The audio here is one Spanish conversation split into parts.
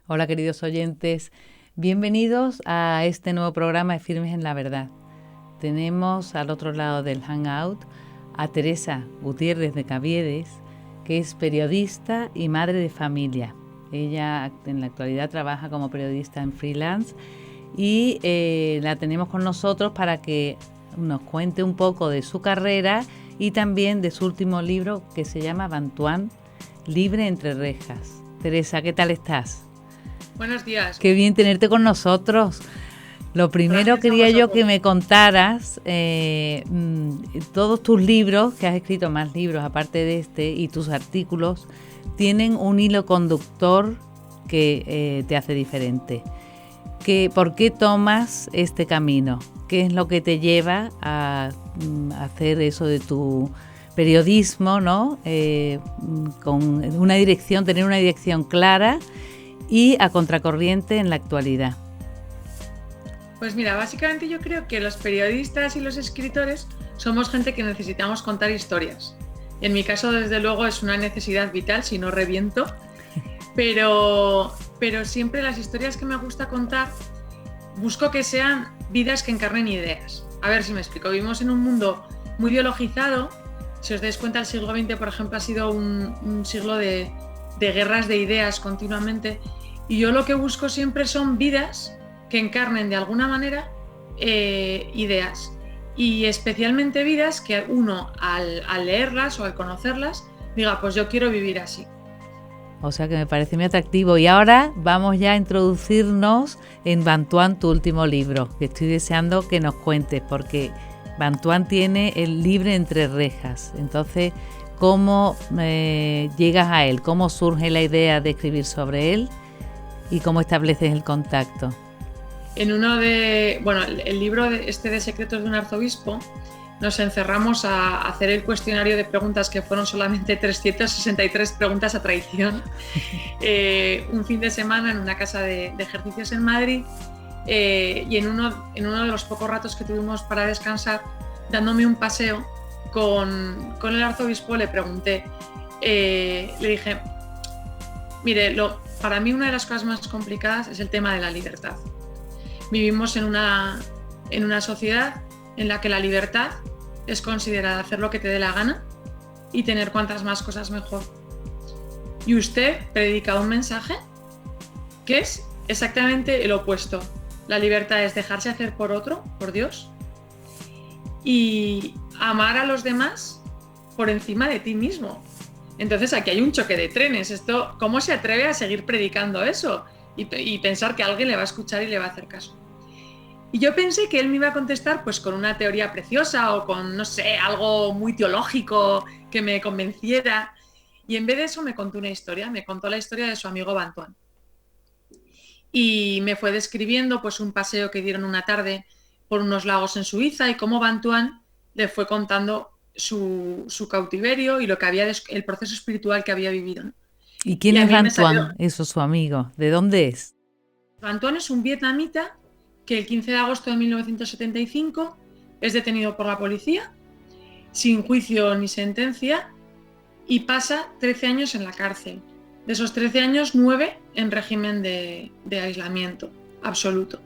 Hola queridos oyentes, bienvenidos a este nuevo programa de Firmes en la Verdad. Tenemos al otro lado del Hangout a Teresa Gutiérrez de Caviedes, que es periodista y madre de familia. Ella en la actualidad trabaja como periodista en freelance y la tenemos con nosotros para que nos cuente un poco de su carrera y también de su último libro que se llama Bantuán, Libre entre rejas. Teresa, ¿qué tal estás? Buenos días. Qué bien tenerte con nosotros. Lo primero Gracias a quería yo que vosotros. me contaras todos tus libros, que has escrito más libros aparte de este, y tus artículos, tienen un hilo conductor que te hace diferente. ¿Por qué tomas este camino? ¿Qué es lo que te lleva a hacer eso de tu periodismo, ¿no? Con una dirección, tener una dirección clara y a contracorriente en la actualidad? Pues mira, básicamente yo creo que los periodistas y los escritores somos gente que necesitamos contar historias. En mi caso, desde luego, es una necesidad vital, si no reviento, pero siempre las historias que me gusta contar busco que sean vidas que encarnen ideas. A ver si me explico. Vivimos en un mundo muy biologizado. Si os dais cuenta, el siglo XX, por ejemplo, ha sido un siglo de guerras de ideas continuamente, y yo lo que busco siempre son vidas que encarnen de alguna manera ideas, y especialmente vidas que uno al leerlas o al conocerlas diga, pues yo quiero vivir así. O sea que me parece muy atractivo. Y ahora vamos ya a introducirnos en Bantuán, tu último libro, que estoy deseando que nos cuentes, porque Bantuán tiene el Libre entre rejas. Entonces, ¿cómo llegas a él? ¿Cómo surge la idea de escribir sobre él? ¿Y cómo estableces el contacto? En el libro de Secretos de un arzobispo, nos encerramos a hacer el cuestionario de preguntas, que fueron solamente 363 preguntas a traición, un fin de semana en una casa de ejercicios en Madrid, y en uno de los pocos ratos que tuvimos para descansar, dándome un paseo con el arzobispo, le pregunté, le dije, mire, para mí una de las cosas más complicadas es el tema de la libertad. Vivimos en una sociedad en la que la libertad es considerada hacer lo que te dé la gana y tener cuantas más cosas mejor. Y usted predica un mensaje que es exactamente el opuesto. La libertad es dejarse hacer por otro, por Dios, y amar a los demás por encima de ti mismo. Entonces aquí hay un choque de trenes. ¿Cómo se atreve a seguir predicando eso? Y pensar que alguien le va a escuchar y le va a hacer caso. Y yo pensé que él me iba a contestar pues con una teoría preciosa o con, no sé, algo muy teológico que me convenciera. Y en vez de eso me contó una historia. Me contó la historia de su amigo Bantuán. Y me fue describiendo pues un paseo que dieron una tarde por unos lagos en Suiza, y cómo Bantuán le fue contando su cautiverio y el proceso espiritual que había vivido. ¿Y quién Y a es mí me salió... Bantuán? Eso es su amigo. ¿De dónde es? Bantuán es un vietnamita que el 15 de agosto de 1975 es detenido por la policía sin juicio ni sentencia y pasa 13 años en la cárcel. De esos 13 años, 9 en régimen de aislamiento absoluto.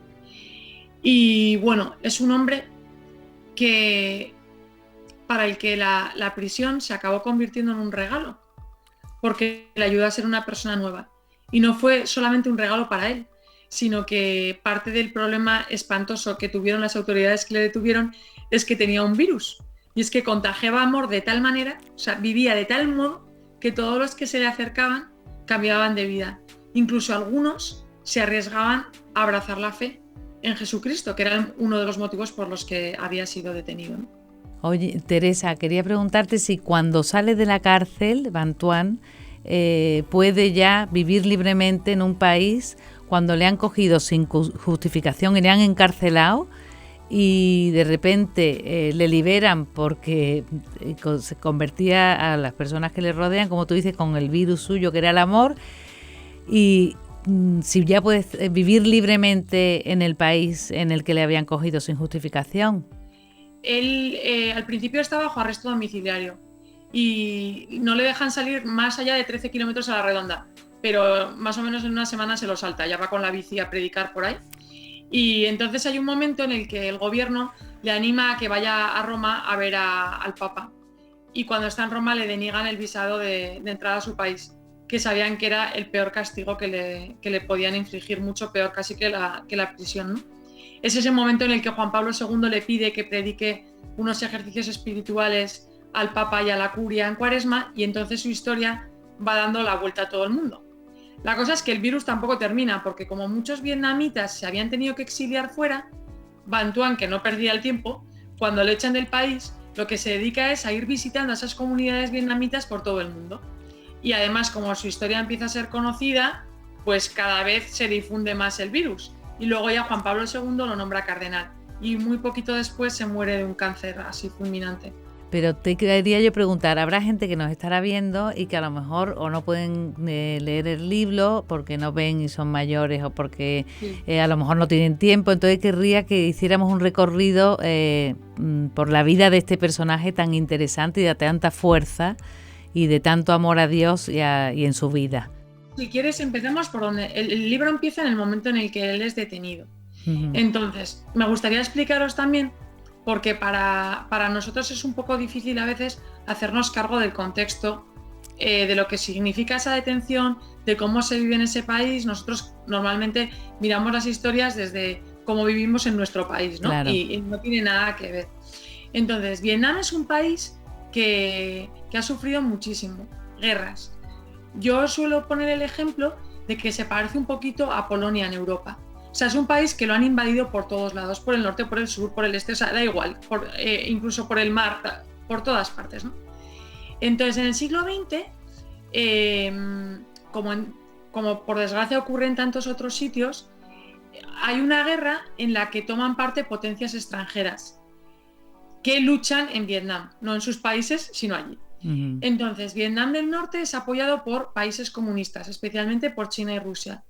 Y bueno, es un hombre para el que la prisión se acabó convirtiendo en un regalo, porque le ayudó a ser una persona nueva. Y no fue solamente un regalo para él, sino que parte del problema espantoso que tuvieron las autoridades que le detuvieron es que tenía un virus. Y es que contagiaba amor de tal manera, o sea, vivía de tal modo que todos los que se le acercaban cambiaban de vida. Incluso algunos se arriesgaban a abrazar la fe en Jesucristo, que era uno de los motivos por los que había sido detenido, ¿no? Oye, Teresa, quería preguntarte si cuando sale de la cárcel, Bantuán, puede ya vivir libremente en un país cuando le han cogido sin justificación y le han encarcelado, y de repente le liberan porque se convertía a las personas que le rodean, como tú dices, con el virus suyo que era el amor, y si ya puedes vivir libremente en el país en el que le habían cogido sin justificación. Él al principio está bajo arresto domiciliario y no le dejan salir más allá de 13 kilómetros a la redonda. pero más o menos en una semana se lo salta, ya va con la bici a predicar por ahí. Y entonces hay un momento en el que el gobierno le anima a que vaya a Roma a ver al Papa. Y cuando está en Roma le deniegan el visado de entrada a su país, que sabían que era el peor castigo que le podían infligir, mucho peor casi que la prisión, ¿no? Es ese momento en el que Juan Pablo II le pide que predique unos ejercicios espirituales al Papa y a la curia en Cuaresma, y entonces su historia va dando la vuelta a todo el mundo. La cosa es que el virus tampoco termina, porque como muchos vietnamitas se habían tenido que exiliar fuera, Van Tuan, que no perdía el tiempo, cuando le echan del país, lo que se dedica es a ir visitando a esas comunidades vietnamitas por todo el mundo. Y además, como su historia empieza a ser conocida, pues cada vez se difunde más el virus. Y luego ya Juan Pablo II lo nombra cardenal. Y muy poquito después se muere de un cáncer así fulminante. Pero te quería yo preguntar, habrá gente que nos estará viendo y que a lo mejor o no pueden leer el libro porque no ven y son mayores o porque a lo mejor no tienen tiempo, entonces querría que hiciéramos un recorrido por la vida de este personaje tan interesante y de tanta fuerza y de tanto amor a Dios y en su vida. Si quieres, empezamos por donde el libro empieza, en el momento en el que él es detenido. Entonces, me gustaría explicaros también, porque para nosotros es un poco difícil a veces hacernos cargo del contexto, de lo que significa esa detención, de cómo se vive en ese país. Nosotros normalmente miramos las historias desde cómo vivimos en nuestro país, ¿no? Claro. Y no tiene nada que ver. Entonces, Vietnam es un país que ha sufrido muchísimo, guerras. Yo suelo poner el ejemplo de que se parece un poquito a Polonia en Europa. O sea, es un país que lo han invadido por todos lados, por el norte, por el sur, por el este, o sea, da igual, incluso por el mar, por todas partes, ¿no? Entonces, en el siglo XX, como por desgracia ocurre en tantos otros sitios, hay una guerra en la que toman parte potencias extranjeras que luchan en Vietnam, no en sus países, sino allí. Entonces, Vietnam del Norte es apoyado por países comunistas, especialmente por China y Rusia.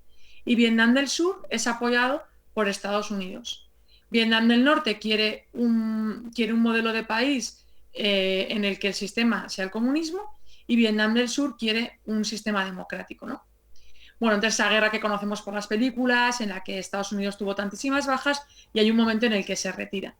Y Vietnam del Sur es apoyado por Estados Unidos. Vietnam del Norte quiere un modelo de país en el que el sistema sea el comunismo, y Vietnam del Sur quiere un sistema democrático, ¿no? Bueno, entonces esa guerra que conocemos por las películas, en la que Estados Unidos tuvo tantísimas bajas, y hay un momento en el que se retira.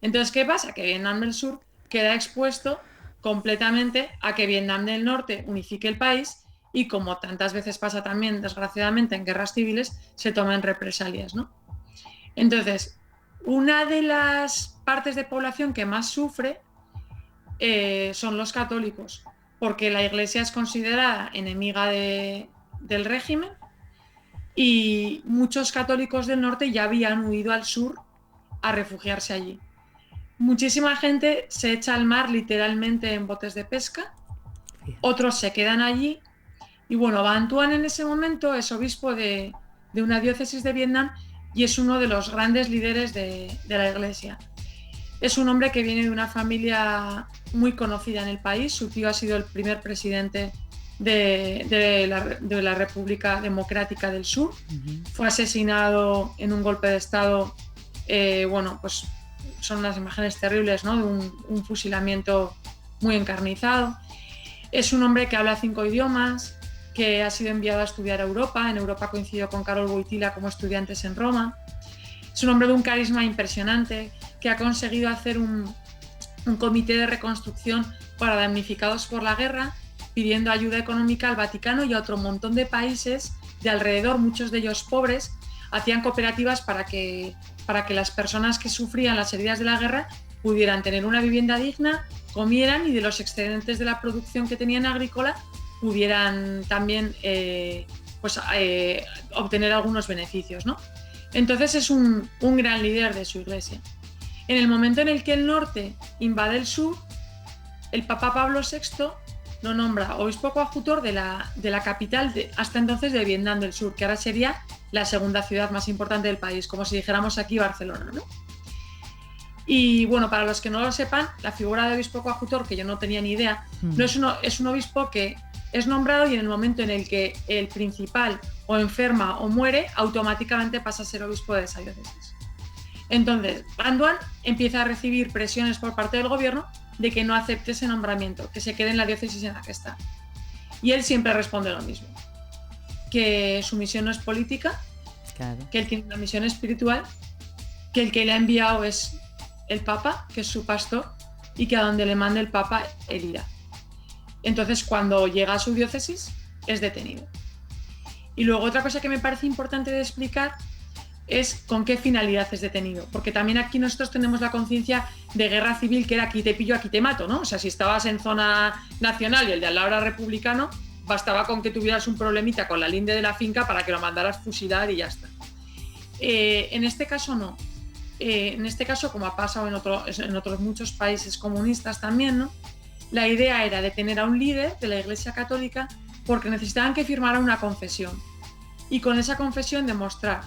Entonces, ¿qué pasa? Que Vietnam del Sur queda expuesto completamente a que Vietnam del Norte unifique el país, y como tantas veces pasa también, desgraciadamente, en guerras civiles, se toman represalias, ¿no? Entonces, una de las partes de población que más sufre son los católicos, porque la Iglesia es considerada enemiga del régimen, y muchos católicos del norte ya habían huido al sur a refugiarse allí. Muchísima gente se echa al mar literalmente en botes de pesca, otros se quedan allí. Y bueno, Van Tuan en ese momento es obispo de una diócesis de Vietnam y es uno de los grandes líderes de la Iglesia. Es un hombre que viene de una familia muy conocida en el país. Su tío ha sido el primer presidente de la República Democrática del Sur. Fue asesinado en un golpe de Estado. Bueno, pues son unas imágenes terribles, ¿no? De un fusilamiento muy encarnizado. Es un hombre que habla 5 idiomas, que ha sido enviado a estudiar a Europa. En Europa coincidió con Karol Wojtyla como estudiantes en Roma. Es un hombre de un carisma impresionante, que ha conseguido hacer un comité de reconstrucción para damnificados por la guerra, pidiendo ayuda económica al Vaticano y a otro montón de países de alrededor, muchos de ellos pobres. Hacían cooperativas para que las personas que sufrían las heridas de la guerra pudieran tener una vivienda digna, comieran, y de los excedentes de la producción que tenían agrícola pudieran también obtener algunos beneficios, ¿no? Entonces es un gran líder de su iglesia. En el momento en el que el norte invade el sur, el Papa Pablo VI lo nombra obispo coadjutor de la capital hasta entonces de Vietnam del Sur, que ahora sería la segunda ciudad más importante del país, como si dijéramos aquí Barcelona, ¿no? Y bueno, para los que no lo sepan, la figura de obispo coadjutor, que yo no tenía ni idea, no es un obispo que es nombrado y en el momento en el que el principal o enferma o muere, automáticamente pasa a ser obispo de esa diócesis. Entonces, Van Tuan empieza a recibir presiones por parte del gobierno de que no acepte ese nombramiento, que se quede en la diócesis en la que está. Y él siempre responde lo mismo. que su misión no es política, Claro. que él tiene una misión espiritual, que el que le ha enviado es el Papa, que es su pastor, y que a donde le mande el Papa, él irá. Entonces, cuando llega a su diócesis, es detenido. Y luego otra cosa que me parece importante de explicar es con qué finalidad es detenido, porque también aquí nosotros tenemos la conciencia de guerra civil, que era aquí te pillo, aquí te mato, ¿no? O sea, si estabas en zona nacional y el de al lado era republicano, bastaba con que tuvieras un problemita con la linde de la finca para que lo mandaras fusilar y ya está. En este caso no. En este caso, como ha pasado en otros muchos países comunistas también, ¿no? La idea era detener a un líder de la Iglesia Católica porque necesitaban que firmara una confesión. Y con esa confesión demostrar.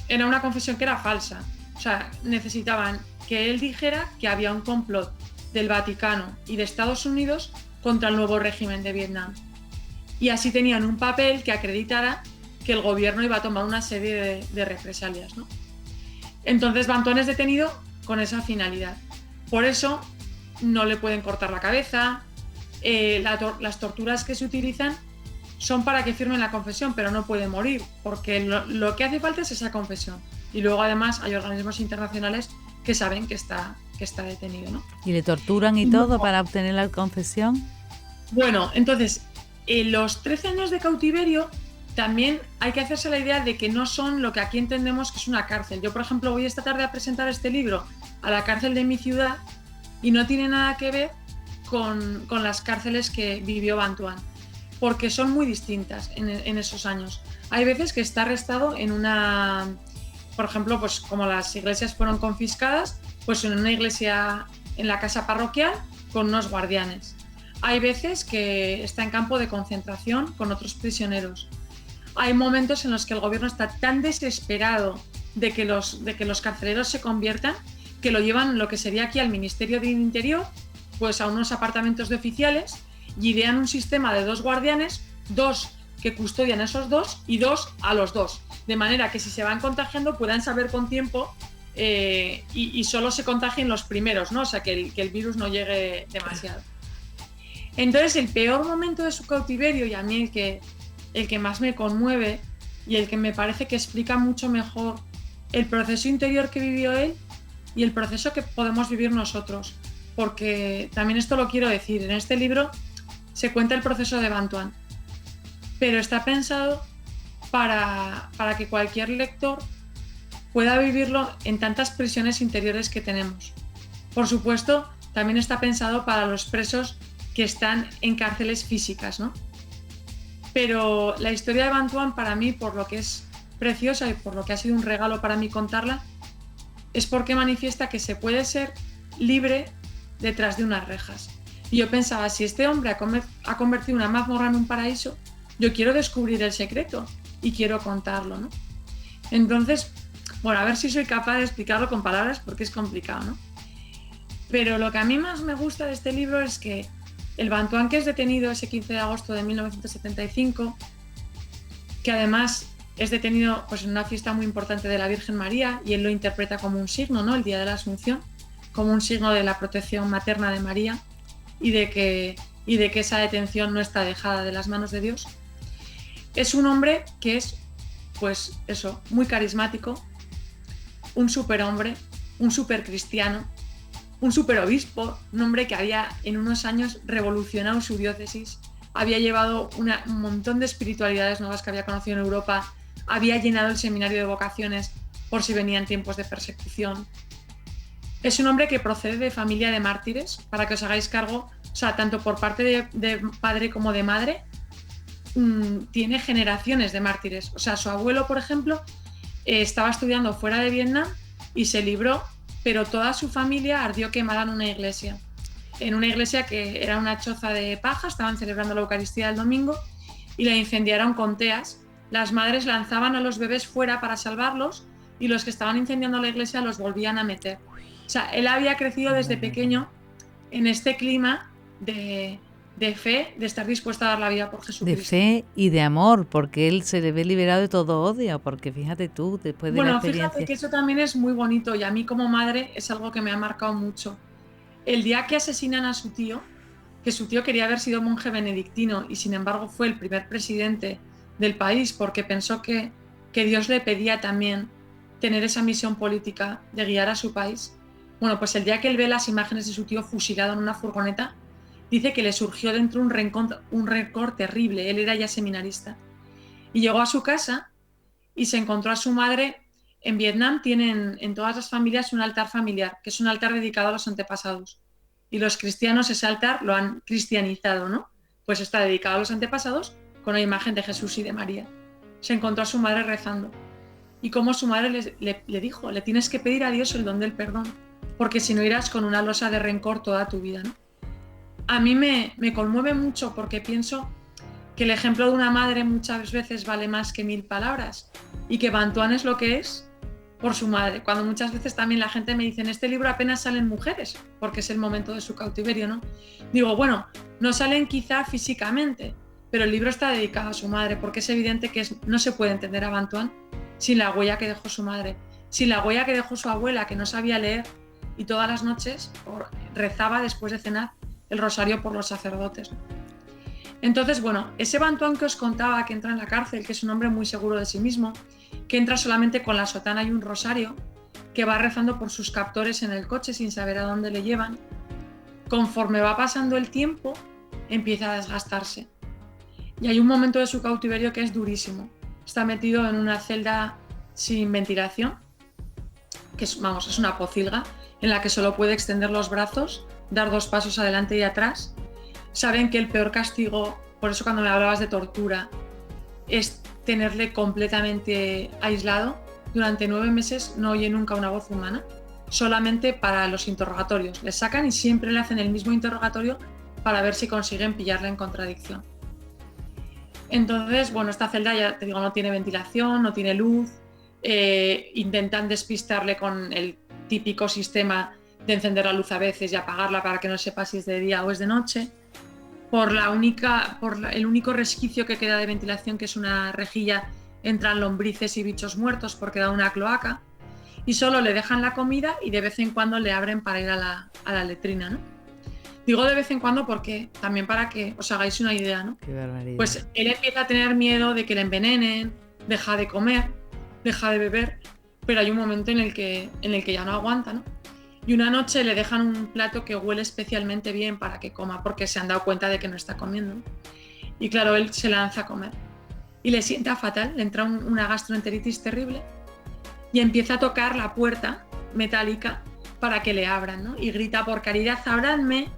Era una confesión que era falsa. O sea, necesitaban que él dijera que había un complot del Vaticano y de Estados Unidos contra el nuevo régimen de Vietnam. Y así tenían un papel que acreditara que el gobierno iba a tomar una serie de represalias, ¿no? Entonces Bantuan es detenido con esa finalidad. Por eso no le pueden cortar la cabeza, las torturas que se utilizan son para que firmen la confesión, pero no puede morir, porque lo que hace falta es esa confesión. Y luego además hay organismos internacionales que saben que está detenido, ¿no? ¿Y le torturan y todo para obtener la confesión? Bueno, entonces, los 13 años de cautiverio también hay que hacerse la idea de que no son lo que aquí entendemos que es una cárcel. Yo, por ejemplo, voy esta tarde a presentar este libro a la cárcel de mi ciudad y no tiene nada que ver con las cárceles que vivió Bantuan, porque son muy distintas en esos años. Hay veces que está arrestado en una, por ejemplo, pues como las iglesias fueron confiscadas, pues en una iglesia en la casa parroquial con unos guardianes. Hay veces que está en campo de concentración con otros prisioneros. Hay momentos en los que el gobierno está tan desesperado de que los carceleros se conviertan que lo llevan lo que sería aquí al Ministerio del Interior, pues a unos apartamentos de oficiales, y idean un sistema de 2 guardianes, 2 que custodian a esos 2 y 2 a los 2, de manera que si se van contagiando puedan saber con tiempo y solo se contagien los primeros, ¿no? O sea, que el virus no llegue demasiado. Entonces, el peor momento de su cautiverio, y a mí el que más me conmueve y el que me parece que explica mucho mejor el proceso interior que vivió él y el proceso que podemos vivir nosotros, porque también esto lo quiero decir, en este libro se cuenta el proceso de Bantuan, pero está pensado para que cualquier lector pueda vivirlo en tantas prisiones interiores que tenemos. Por supuesto, también está pensado para los presos que están en cárceles físicas, ¿no? Pero la historia de Bantuan, para mí, por lo que es preciosa y por lo que ha sido un regalo para mí contarla, es porque manifiesta que se puede ser libre detrás de unas rejas. Y yo pensaba, si este hombre ha convertido una mazmorra en un paraíso, yo quiero descubrir el secreto y quiero contarlo, ¿no? Entonces, bueno, a ver si soy capaz de explicarlo con palabras porque es complicado, ¿no? Pero lo que a mí más me gusta de este libro es que el Bantuan que es detenido ese 15 de agosto de 1975, que además es detenido pues, en una fiesta muy importante de la Virgen María, y él lo interpreta como un signo, ¿no? El Día de la Asunción, como un signo de la protección materna de María y de que esa detención no está dejada de las manos de Dios. Es un hombre que es, pues eso, muy carismático, un superhombre, un supercristiano, un superobispo, un hombre que había en unos años revolucionado su diócesis, había llevado un montón de espiritualidades nuevas que había conocido en Europa, había llenado el seminario de vocaciones por si venían tiempos de persecución. Es un hombre que procede de familia de mártires, para que os hagáis cargo, o sea, tanto por parte de padre como de madre, tiene generaciones de mártires. O sea, su abuelo, por ejemplo, estaba estudiando fuera de Vietnam y se libró, pero toda su familia ardió quemada en una iglesia que era una choza de paja, estaban celebrando la Eucaristía el domingo y la incendiaron con teas. Las madres lanzaban a los bebés fuera para salvarlos y los que estaban incendiando la iglesia los volvían a meter. O sea, él había crecido desde pequeño en este clima de fe, de estar dispuesto a dar la vida por Jesucristo. De fe y de amor, porque él se le ve liberado de todo odio, porque fíjate tú, después de la experiencia... Fíjate que eso también es muy bonito y a mí como madre es algo que me ha marcado mucho. El día que asesinan a su tío, que su tío quería haber sido monje benedictino y sin embargo fue el primer presidente del país, porque pensó que Dios le pedía también tener esa misión política de guiar a su país. Bueno, pues el día que él ve las imágenes de su tío fusilado en una furgoneta, dice que le surgió dentro un rencor terrible. Él era ya seminarista. Y llegó a su casa y se encontró a su madre. En Vietnam tienen en todas las familias un altar familiar, que es un altar dedicado a los antepasados. Y los cristianos ese altar lo han cristianizado, ¿no? Pues está dedicado a los antepasados con la imagen de Jesús y de María. Se encontró a su madre rezando. Y como su madre le dijo, le tienes que pedir a Dios el don del perdón, porque si no irás con una losa de rencor toda tu vida, ¿no? A mí me conmueve mucho porque pienso que el ejemplo de una madre muchas veces vale más que 1000 palabras y que Bantuán es lo que es por su madre, cuando muchas veces también la gente me dice, en este libro apenas salen mujeres, porque es el momento de su cautiverio, ¿no? Digo, bueno, no salen quizá físicamente, pero el libro está dedicado a su madre, porque es evidente que no se puede entender a Bantuán sin la huella que dejó su madre, sin la huella que dejó su abuela, que no sabía leer y todas las noches rezaba después de cenar el rosario por los sacerdotes. Entonces, bueno, ese Bantuán que os contaba que entra en la cárcel, que es un hombre muy seguro de sí mismo, que entra solamente con la sotana y un rosario, que va rezando por sus captores en el coche sin saber a dónde le llevan, conforme va pasando el tiempo, empieza a desgastarse. Y hay un momento de su cautiverio que es durísimo. Está metido en una celda sin ventilación, que es una pocilga, en la que solo puede extender los brazos, dar 2 pasos adelante y atrás. Saben que el peor castigo, por eso cuando me hablabas de tortura, es tenerle completamente aislado. Durante 9 meses no oye nunca una voz humana, solamente para los interrogatorios. Le sacan y siempre le hacen el mismo interrogatorio para ver si consiguen pillarle en contradicción. Entonces, bueno, esta celda, ya te digo, no tiene ventilación, no tiene luz, intentan despistarle con el típico sistema de encender la luz a veces y apagarla para que no sepa si es de día o es de noche. Por el único resquicio que queda de ventilación, que es una rejilla, entran lombrices y bichos muertos porque da una cloaca, y solo le dejan la comida y de vez en cuando le abren para ir a la letrina, ¿no? Digo de vez en cuando porque también para que os hagáis una idea, ¿no? Qué barbaridad. Pues él empieza a tener miedo de que le envenenen, deja de comer, deja de beber, pero hay un momento en el que ya no aguanta, ¿no? Y una noche le dejan un plato que huele especialmente bien para que coma, porque se han dado cuenta de que no está comiendo. Y claro, él se lanza a comer. Y le sienta fatal, le entra una gastroenteritis terrible y empieza a tocar la puerta metálica para que le abran, ¿no? Y grita, por caridad, ábranme,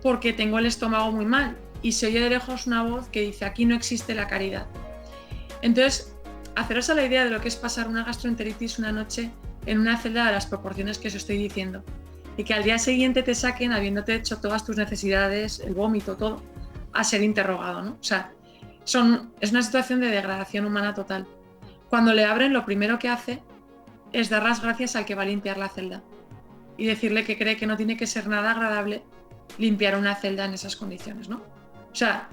porque tengo el estómago muy mal. Y se oye de lejos una voz que dice, aquí no existe la caridad. Entonces, haceros a la idea de lo que es pasar una gastroenteritis una noche en una celda de las proporciones que os estoy diciendo, y que al día siguiente te saquen, habiéndote hecho todas tus necesidades, el vómito, todo, a ser interrogado, ¿no? O sea, es una situación de degradación humana total. Cuando le abren, lo primero que hace es dar las gracias al que va a limpiar la celda y decirle que cree que no tiene que ser nada agradable limpiar una celda en esas condiciones, ¿no? O sea,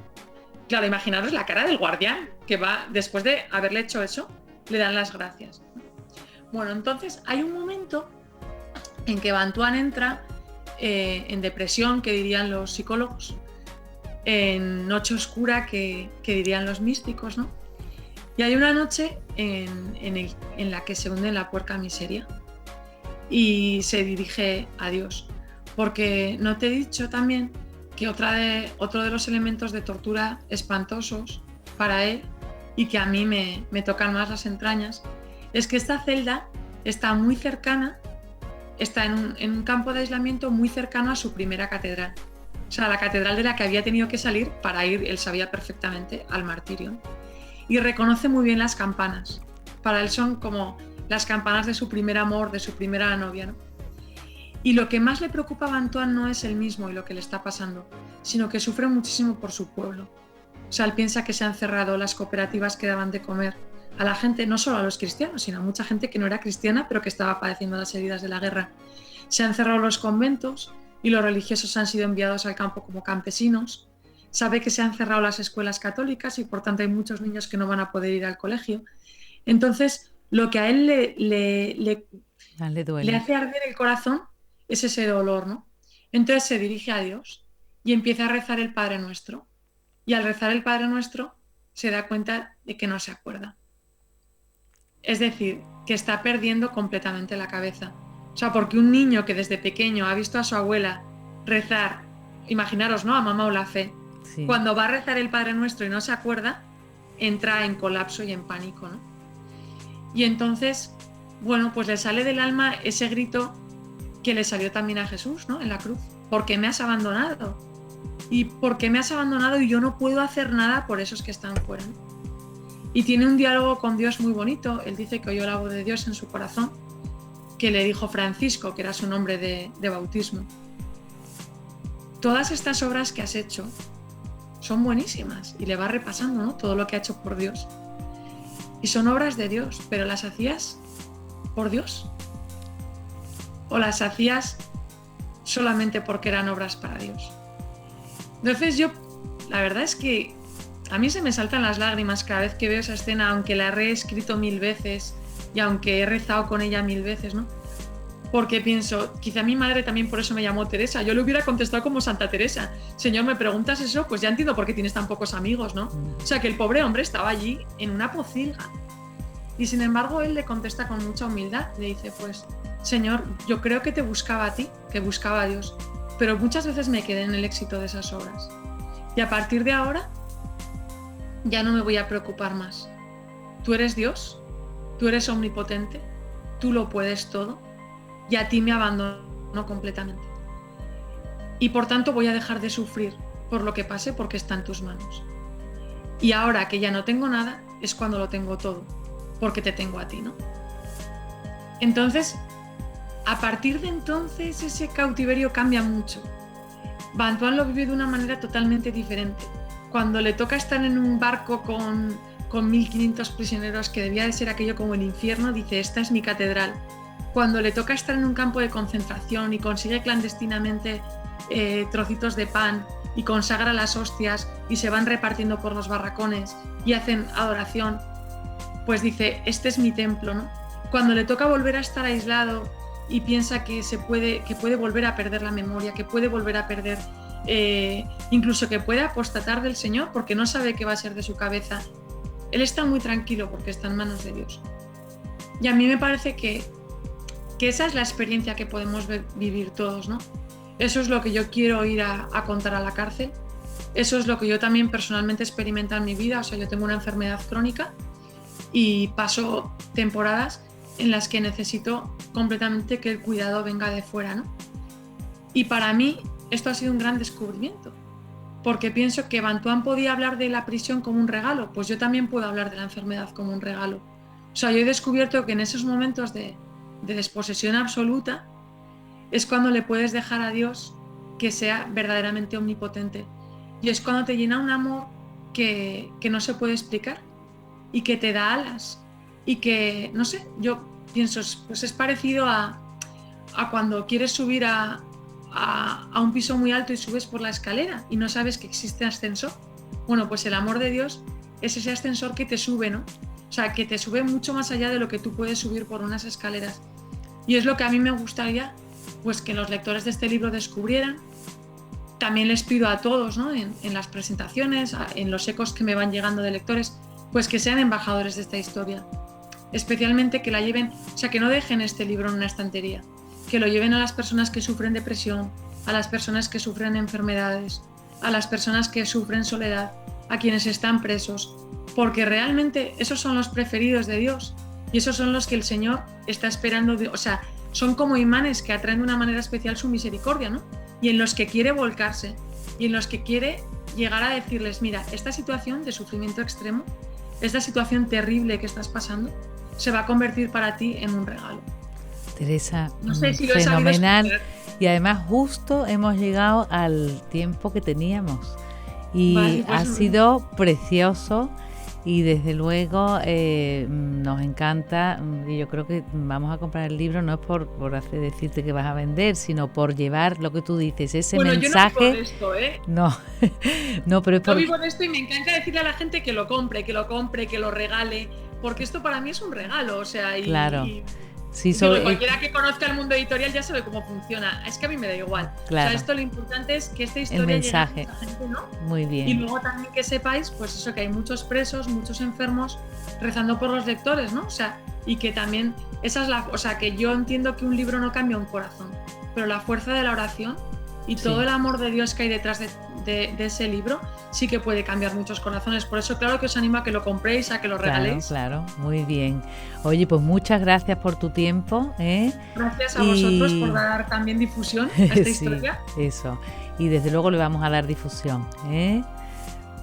claro, imaginaros la cara del guardián, que va, después de haberle hecho eso, le dan las gracias. Bueno, entonces hay un momento en que Bantuán entra en depresión, que dirían los psicólogos, en noche oscura, que dirían los místicos, ¿no? Y hay una noche en la que se hunde en la puerca miseria y se dirige a Dios. Porque no te he dicho también que otro de los elementos de tortura espantosos para él, y que a mí me tocan más las entrañas, es que esta celda está muy cercana, está en un campo de aislamiento muy cercano a su primera catedral. O sea, la catedral de la que había tenido que salir para ir, él sabía perfectamente, al martirio. Y reconoce muy bien las campanas. Para él son como las campanas de su primer amor, de su primera novia, ¿no? Y lo que más le preocupa a Bantuán no es él mismo y lo que le está pasando, sino que sufre muchísimo por su pueblo. O sea, él piensa que se han cerrado las cooperativas que daban de comer a la gente, no solo a los cristianos, sino a mucha gente que no era cristiana, pero que estaba padeciendo las heridas de la guerra. Se han cerrado los conventos y los religiosos han sido enviados al campo como campesinos. Sabe que se han cerrado las escuelas católicas y por tanto hay muchos niños que no van a poder ir al colegio. Entonces, lo que a él le hace arder el corazón es ese dolor, ¿no? Entonces se dirige a Dios y empieza a rezar el Padre Nuestro. Y al rezar el Padre Nuestro, se da cuenta de que no se acuerda. Es decir, que está perdiendo completamente la cabeza. O sea, porque un niño que desde pequeño ha visto a su abuela rezar, imaginaros, ¿no? A Mamá Olafé, Sí. cuando va a rezar el Padre Nuestro y no se acuerda, entra en colapso y en pánico, ¿no? Y entonces, bueno, pues le sale del alma ese grito que le salió también a Jesús, ¿no? En la cruz. ¿Por qué me has abandonado? ¿Y por qué me has abandonado y yo no puedo hacer nada por esos que están fuera? Y tiene un diálogo con Dios muy bonito. Él dice que oyó la voz de Dios en su corazón, que le dijo Francisco, que era su nombre de bautismo. Todas estas obras que has hecho son buenísimas. Y le va repasando, ¿no? Todo lo que ha hecho por Dios. Y son obras de Dios, pero ¿las hacías por Dios? ¿O las hacías solamente porque eran obras para Dios? Entonces la verdad es que a mí se me saltan las lágrimas cada vez que veo esa escena, aunque la he reescrito 1000 veces y aunque he rezado con ella 1000 veces, ¿no? Porque pienso, quizá mi madre también por eso me llamó Teresa. Yo le hubiera contestado como Santa Teresa. Señor, ¿me preguntas eso? Pues ya entiendo por qué tienes tan pocos amigos, ¿no? O sea, que el pobre hombre estaba allí en una pocilga. Y sin embargo, él le contesta con mucha humildad. Le dice, pues, Señor, yo creo que te buscaba a ti, que buscaba a Dios. Pero muchas veces me quedé en el éxito de esas obras. Y a partir de ahora, ya no me voy a preocupar más. Tú eres Dios, tú eres omnipotente, tú lo puedes todo, y a ti me abandono completamente. Y por tanto voy a dejar de sufrir por lo que pase porque está en tus manos. Y ahora que ya no tengo nada, es cuando lo tengo todo, porque te tengo a ti, ¿no? Entonces, a partir de entonces ese cautiverio cambia mucho. Bantuán lo vive de una manera totalmente diferente. Cuando le toca estar en un barco con 1500 prisioneros, que debía de ser aquello como el infierno, dice, esta es mi catedral. Cuando le toca estar en un campo de concentración y consigue clandestinamente trocitos de pan y consagra las hostias y se van repartiendo por los barracones y hacen adoración, pues dice, este es mi templo, ¿no? Cuando le toca volver a estar aislado y piensa que puede volver a perder la memoria, que puede volver a perder, incluso que puede apostatar del Señor porque no sabe qué va a ser de su cabeza, él está muy tranquilo porque está en manos de Dios. Y a mí me parece que esa es la experiencia que podemos vivir todos, ¿no? Eso es lo que yo quiero ir a contar a la cárcel. Eso es lo que yo también personalmente experimento en mi vida. O sea, yo tengo una enfermedad crónica y paso temporadas en las que necesito completamente que el cuidado venga de fuera, ¿no? Y para mí esto ha sido un gran descubrimiento, porque pienso que Bantuán podía hablar de la prisión como un regalo, pues yo también puedo hablar de la enfermedad como un regalo. O sea, yo he descubierto que en esos momentos de desposesión absoluta es cuando le puedes dejar a Dios que sea verdaderamente omnipotente, y es cuando te llena un amor que no se puede explicar y que te da alas y que, no sé, yo pienso, pues es parecido a cuando quieres subir a un piso muy alto y subes por la escalera y no sabes que existe ascensor. Bueno, pues el amor de Dios es ese ascensor que te sube, ¿no? O sea, que te sube mucho más allá de lo que tú puedes subir por unas escaleras. Y es lo que a mí me gustaría, pues que los lectores de este libro descubrieran. También les pido a todos, ¿no? En las presentaciones, en los ecos que me van llegando de lectores, pues que sean embajadores de esta historia. Especialmente que la lleven, o sea, que no dejen este libro en una estantería, que lo lleven a las personas que sufren depresión, a las personas que sufren enfermedades, a las personas que sufren soledad, a quienes están presos, porque realmente esos son los preferidos de Dios y esos son los que el Señor está esperando, o sea, son como imanes que atraen de una manera especial su misericordia, ¿no? Y en los que quiere volcarse y en los que quiere llegar a decirles, mira, esta situación de sufrimiento extremo, esta situación terrible que estás pasando, se va a convertir para ti en un regalo. Teresa, no sé si fenomenal. Y además justo hemos llegado al tiempo que teníamos y vale, pues ha sido precioso y desde luego nos encanta, y yo creo que vamos a comprar el libro no es por decirte que vas a vender, sino por llevar lo que tú dices, ese mensaje. Yo no vivo de esto, ¿eh? No, pero es por... Yo vivo de esto y me encanta decirle a la gente que lo compre, que lo regale, porque esto para mí es un regalo, o sea, claro. Sí, digo, cualquiera que conozca el mundo editorial ya sabe cómo funciona. Es que a mí me da igual. Claro. O sea, esto lo importante es que esta historia el mensaje. llegue a mucha gente, ¿no? Muy bien. Y luego también que sepáis, pues eso, que hay muchos presos, muchos enfermos rezando por los lectores, ¿no? O sea, y que también o sea, que yo entiendo que un libro no cambia un corazón, pero la fuerza de la oración y todo el amor de Dios que hay detrás de ese libro sí que puede cambiar muchos corazones. Por eso, claro que os animo a que lo compréis, a que lo regaléis. Claro, muy bien. Oye, pues muchas gracias por tu tiempo. Gracias a vosotros por dar también difusión a esta historia. Eso. Y desde luego le vamos a dar difusión.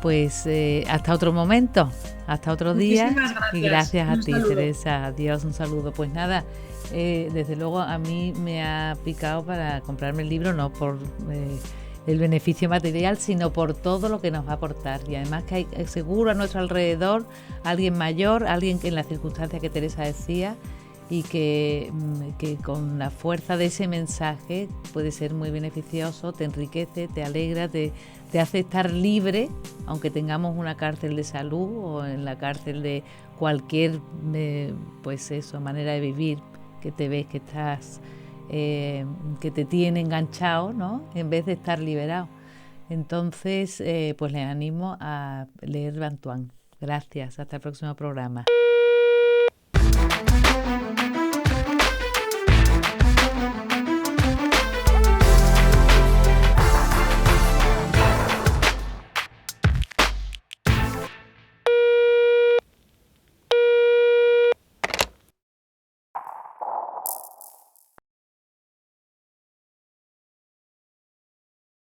Pues hasta otro momento, hasta otro día. Gracias. Y gracias a ti, Teresa. Adiós, un saludo. Pues nada, desde luego a mí me ha picado para comprarme el libro, no por el beneficio material, sino por todo lo que nos va a aportar. Y además que hay seguro a nuestro alrededor alguien mayor, alguien que en las circunstancias que Teresa decía, y que con la fuerza de ese mensaje puede ser muy beneficioso, te enriquece, te alegra, te hace estar libre, aunque tengamos una cárcel de salud o en la cárcel de cualquier pues eso, manera de vivir, que te ves que estás que te tiene enganchado, ¿no? En vez de estar liberado. Entonces, pues les animo a leer Bantuán. Gracias, hasta el próximo programa.